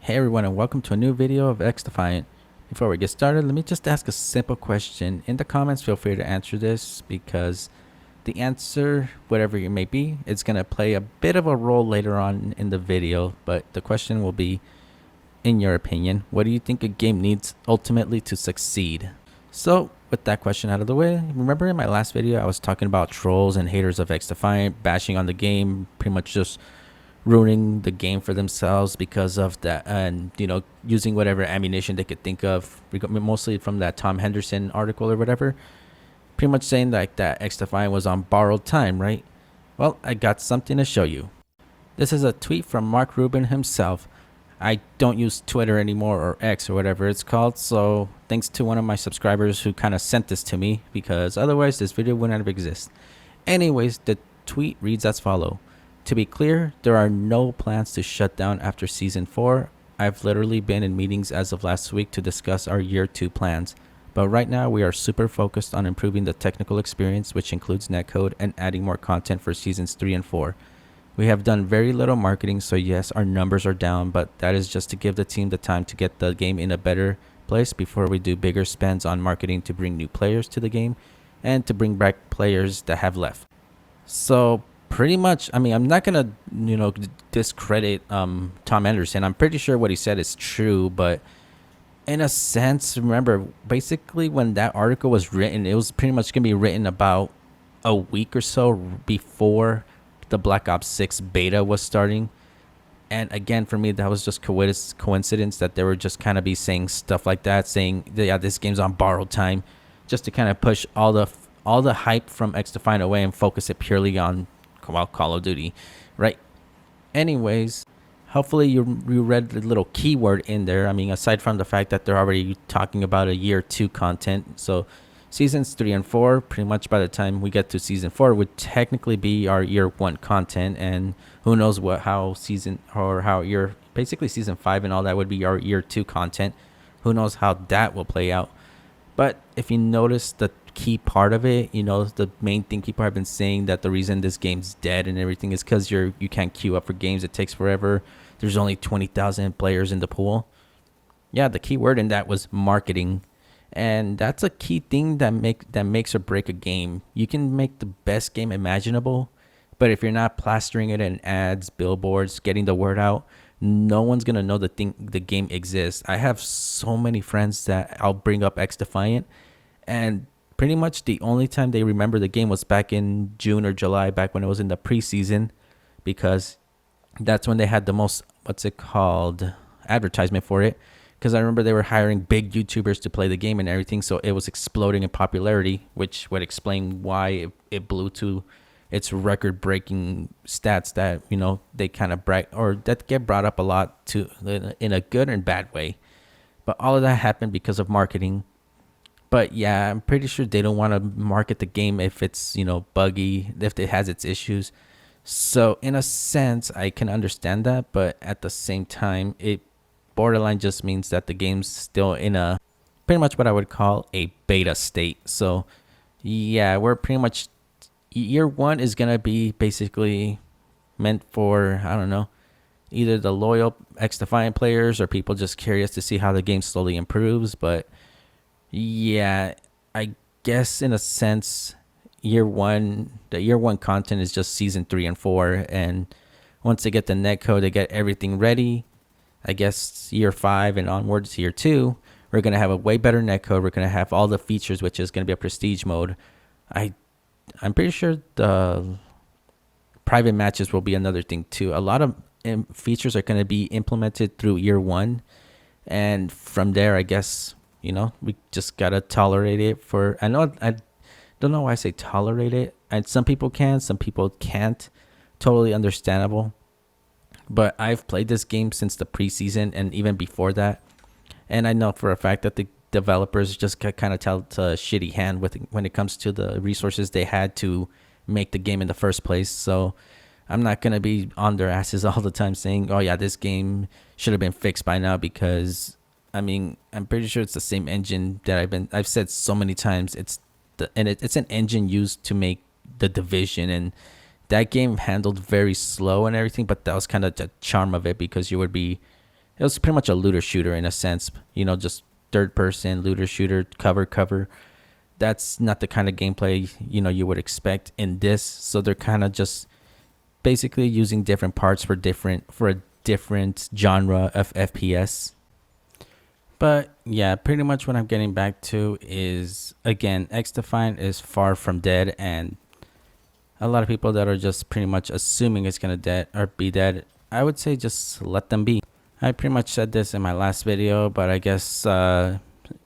Hey everyone, and welcome to a new video of XDefiant. Before we get started, let me just ask a simple question. In the comments, feel free to answer this because the answer, whatever it may be, it's going to play a bit of a role later on in the video. But the question will be, in your opinion, what do you think a game needs ultimately to succeed? So, with that question out of the way, remember in my last video I was talking about trolls and haters of XDefiant bashing on the game, pretty much just ruining the game for themselves because of that, and using whatever ammunition they could think of, mostly from that Tom Henderson article or whatever, pretty much saying like that XDefiant was on borrowed time, right? Well, I got something to show you. This is a tweet from Mark Rubin himself. I don't use Twitter anymore, or X or whatever it's called, so thanks to one of my subscribers who kind of sent this to me, because otherwise this video wouldn't have existed. Anyways, the tweet reads as follows. To be clear, there are no plans to shut down after Season 4. I've literally been in meetings as of last week to discuss our Year 2 plans. But right now, we are super focused on improving the technical experience, which includes netcode, and adding more content for Seasons 3 and 4. We have done very little marketing, so yes, our numbers are down, but that is just to give the team the time to get the game in a better place before we do bigger spends on marketing to bring new players to the game and to bring back players that have left. So pretty much, I mean, I'm not gonna discredit Tom Anderson. I'm pretty sure what he said is true, but in a sense, remember, basically when that article was written, it was pretty much gonna be written about a week or so before the Black Ops 6 beta was starting. And again, for me, that was just coincidence that they were just kind of be saying stuff like that, saying, yeah, this game's on borrowed time, just to kind of push all the hype from XDefiant away and focus it purely on Call of Duty, right? Anyways, hopefully you read the little keyword in there. I mean, aside from the fact that they're already talking about a Year 2 content, so Seasons 3 and 4, pretty much by the time we get to Season 4, would technically be our Year 1 content, and who knows basically Season 5 and all that would be our Year 2 content. Who knows how that will play out. But if you notice the key part of it, the main thing people have been saying, that the reason this game's dead and everything is because you can't queue up for games. It takes forever. There's only 20,000 players in the pool. Yeah, the key word in that was marketing. And that's a key thing that makes or break a game. You can make the best game imaginable, but if you're not plastering it in ads, billboards, getting the word out, no one's gonna know the game exists. I have so many friends that I'll bring up XDefiant, and pretty much the only time they remember the game was back in June or July, back when it was in the preseason, because that's when they had the most, advertisement for it. Because I remember they were hiring big YouTubers to play the game and everything, so it was exploding in popularity, which would explain why it blew to its record-breaking stats that they kind of that get brought up a lot to, in a good and bad way. But all of that happened because of marketing. But yeah, I'm pretty sure they don't want to market the game if it's buggy, if it has its issues. So in a sense, I can understand that, but at the same time, it borderline just means that the game's still in a pretty much what I would call a beta state. So yeah, we're pretty much, Year 1 is gonna be basically meant for, I don't know, either the loyal XDefiant players or people just curious to see how the game slowly improves. But yeah, I guess in a sense, the Year 1 content is just Season 3 and 4, and once they get the netcode, they get everything ready. I guess Year 5 and onwards, Year 2, we're going to have a way better netcode. We're going to have all the features, which is going to be a prestige mode. I'm pretty sure the private matches will be another thing too. A lot of features are going to be implemented through Year 1. And from there, I guess, we just got to tolerate it I don't know why I say tolerate it. And some people can, some people can't. Totally understandable. But I've played this game since the preseason and even before that, and I know for a fact that the developers just kind of dealt a shitty hand when it comes to the resources they had to make the game in the first place. So I'm not gonna be on their asses all the time saying, "Oh yeah, this game should have been fixed by now," because I mean, I'm pretty sure it's the same engine that I've said so many times. It's an engine used to make The Division, and that game handled very slow and everything, but that was kind of the charm of it, because you would be It was pretty much a looter shooter in a sense, just third person looter shooter, cover. That's not the kind of gameplay you would expect in this. So they're kind of just basically using different parts for a different genre of FPS. But yeah, pretty much what I'm getting back to is, again, XDefiant is far from dead, and a lot of people that are just pretty much assuming it's gonna dead or be dead, I would say just let them be. I pretty much said this in my last video, but I guess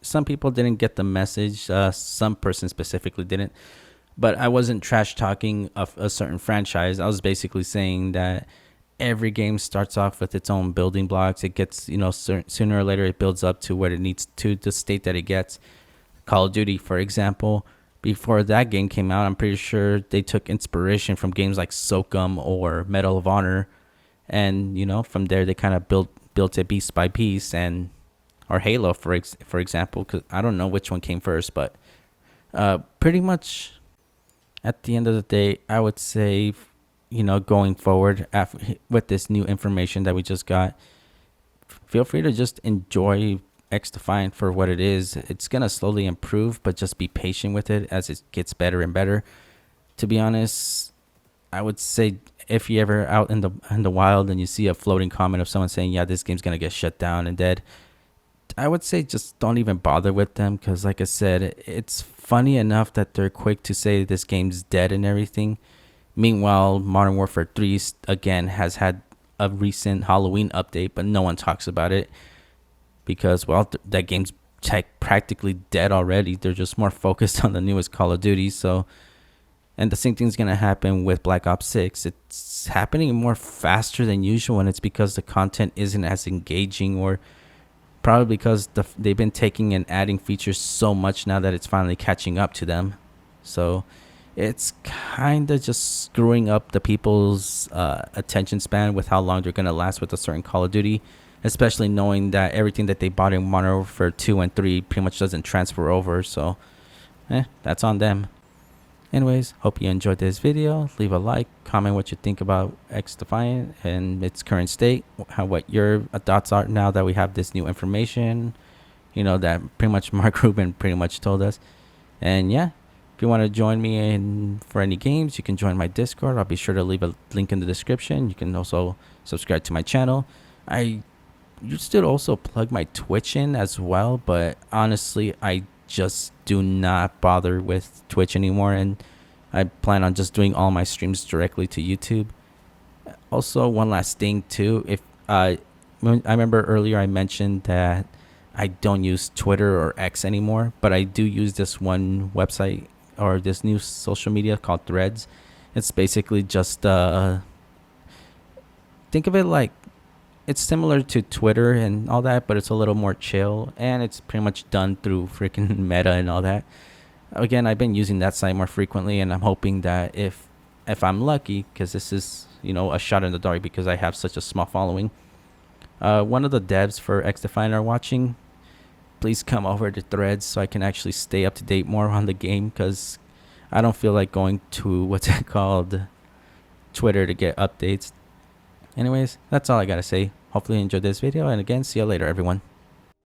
some people didn't get the message. Some person specifically didn't. But I wasn't trash talking of a certain franchise. I was basically saying that every game starts off with its own building blocks. It gets, sooner or later it builds up to what it needs to, the state that it gets. Call of Duty, for example, before that game came out, I'm pretty sure they took inspiration from games like SOCOM or Medal of Honor. And, from there they kind of built it piece by piece, and or Halo, for example, because I don't know which one came first, but pretty much at the end of the day, I would say, going forward with this new information that we just got, feel free to just enjoy XDefiant for what it is. It's going to slowly improve, but just be patient with it as it gets better and better. To be honest, I would say if you're ever out in the wild and you see a floating comment of someone saying, yeah, this game's going to get shut down and dead, I would say just don't even bother with them, because like I said, it's funny enough that they're quick to say this game's dead and everything. Meanwhile, Modern Warfare 3 again has had a recent Halloween update, but no one talks about it because, well, that game's practically dead already. They're just more focused on the newest Call of Duty. So, and the same thing's going to happen with Black Ops 6. It's happening more faster than usual, and it's because the content isn't as engaging, or probably because they've been taking and adding features so much now that it's finally catching up to them. So it's kind of just screwing up the people's attention span with how long they're going to last with a certain Call of Duty, especially knowing that everything that they bought in Modern Warfare 2 and 3 pretty much doesn't transfer over. So that's on them. Anyways, hope you enjoyed this video. Leave a like, comment what you think about XDefiant and its current state, what your thoughts are now that we have this new information, that pretty much Mark Rubin pretty much told us. And yeah, if you want to join me in for any games, you can join my Discord. I'll be sure to leave a link in the description. You can also subscribe to my channel. I used to also plug my Twitch in as well, but honestly, I just do not bother with Twitch anymore, and I plan on just doing all my streams directly to YouTube. Also, one last thing too, if I remember earlier I mentioned that I don't use Twitter or X anymore, but I do use this one website or this new social media called Threads. It's basically just think of it like it's similar to Twitter and all that, but it's a little more chill, and it's pretty much done through freaking Meta and all that. Again, I've been using that site more frequently, and I'm hoping that if I'm lucky, because this is a shot in the dark because I have such a small following. One of the devs for XDefiant are watching. Please come over to Threads so I can actually stay up to date more on the game, because I don't feel like going to what's it called, Twitter, to get updates. Anyways, that's all I gotta say. Hopefully you enjoyed this video, and again, see you later, everyone.